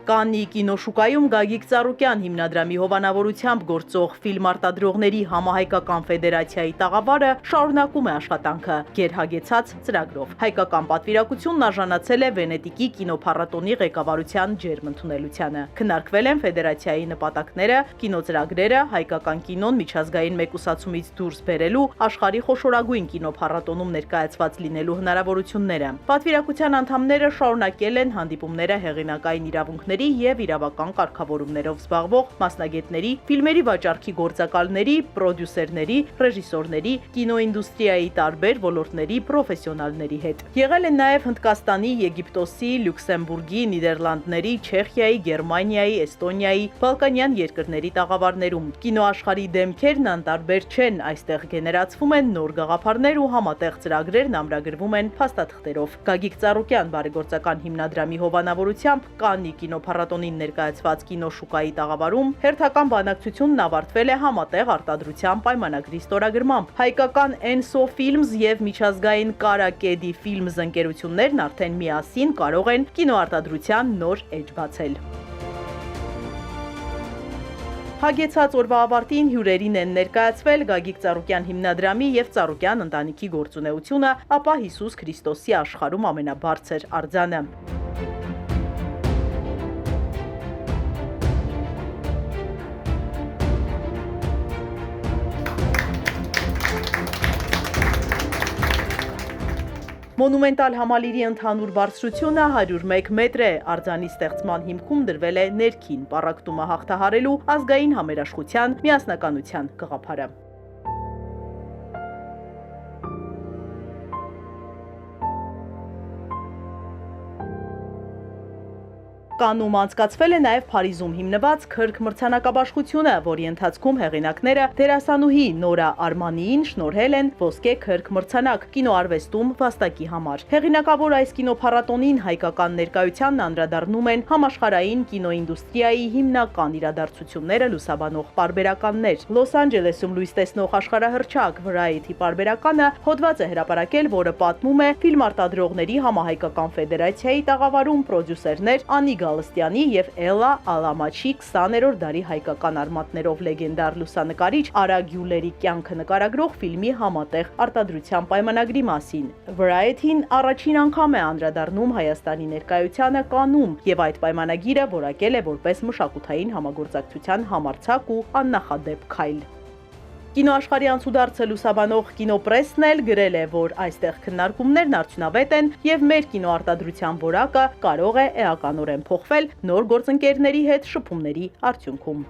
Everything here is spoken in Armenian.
Կաննի կինոշուկայում Գագիկ Ծառուկյան հիմնադրամի հովանավորությամբ գործող ֆիլմարտադրողների համահայկական ֆեդերացիայի տաղավարը շարունակում է աշխատանքը գերհագեցած ծրագրով։ Հայկական պատվիրակությունն արժանացել է Վենետիկի կինոփառատոնի ղեկավարության ջերմընդունելությանը։ Քննարկվել են ֆեդերացիայի նպատակները, կինոծրագրերը, հայկական կինոն միջազգային մեկուսացումից դուրս բերելու, աշխարհի խոշորագույն կինոփառատոնում ներկայացված լինելու հնարավորությունները։ Պատվիրակության անդամները շարունակել են հանդիպումները հեղինակային իրավունքների և իրավական կարգավորումներով զբաղվող մասնագետների, ֆիլմերի վաճառքի գործակալների, պրոդյուսերների, ռեժիսորների, կինոինդուստրիայի տարբեր ոլորտների պրոֆեսիոնալների հետ։ Եղել են նաև Հնդկաստանի, Եգիպտոսի, Լյուքսեմբուրգի, Նիդերլանդների, Չեխիայի, Գերմանիայի, Էստոնիայի, Բալկանյան երկրների տաղավարներում։ Կինոաշխարհի դեմքերն անտարբեր չեն, այստեղ գեներացվում են նոր գաղափարներ ու համատեղ ծրագրերն ամրագրվում են փաստաթղթերով։ Գագիկ Ծառուկյան բարեգործական հիմնադրամի հովանավորությամբ Կաննի կինոփառատոնին ներկայացված կինոշուկայի տաղավարում հերթական բանակցությունն ավարտվել է համատեղ արտադրության պայմանագրի ստորագրմամբ։ Հայկական Enso Films և միջազգային Կարակեդի Films ընկերություններն արդեն միասին կարող են կինոարտադրության նոր էջ բացել։ Հագեցած օրվա ավարտին հյուրերին են ներկայացվել Գագիկ Ծառուկյան հիմնադրամի և Ծառուկյան ընտանիքի գործունեությունը, ապա Հիսուս Քրիստոսի աշխարհում ամենաբարձր արձանը։ Մոնումենտալ համալիրի ընդհանուր բարձրությունը 101 մետր է, արձանի ստեղծման հիմքում դրվել է ներքին պառակտումը հաղթահարելու ազգային համերաշխության միասնականության գաղափարը։ Կաննում անցկացվել է նաև Փարիզում հիմնված Քրք մրցանակաբաշխությունը, որի ընթացքում հեղինակները դերասանուհի Նորա Արմանիին շնորհել են ոսկե Քրք մրցանակ կինոարվեստում վաստակի համար։ Հեղինակավոր այս կինոփառատոնին հայկական ներկայությանն անդրադառնում են համաշխարհային կինոինդուստրիայի հիմնական իրադարձությունները լուսաբանող պարբերականներ։ Լոս Անջելեսում լույս տեսնող աշխարհահռչակ Variety պարբերականը հոդված է հրապարակել, որը պատմում է ֆիլմարտադրողների համահայկական ֆեդերացիայի տաղավարում պրոդյուսերներ Անի Գալստյանի և Էլլա Ալամաչի 20-րդ դարի հայկական արմատներով լեգենդար լուսանկարիչ Արա Գյուլերի կյանքը նկարագրող ֆիլմի համատեղ արտադրության պայմանագրի մասին։ Variety-ն առաջին անգամ է անդրադառնում Հայաստանի ներկայությանը Կաննում և այդ պայմանագիրը որակել է որպես մշակութային համագործակցության համարձակ ու աննախադեպ քայլ։ Կինոաշխարհի անցուդարձը լուսաբանող կինոպրեսն էլ գրել է, որ այստեղ քննարկումներն արդյունավետ են և մեր կինոարտադրության որակը կարող է էականորեն փոխվել նոր գործընկերների հետ շփումների արդյունքում։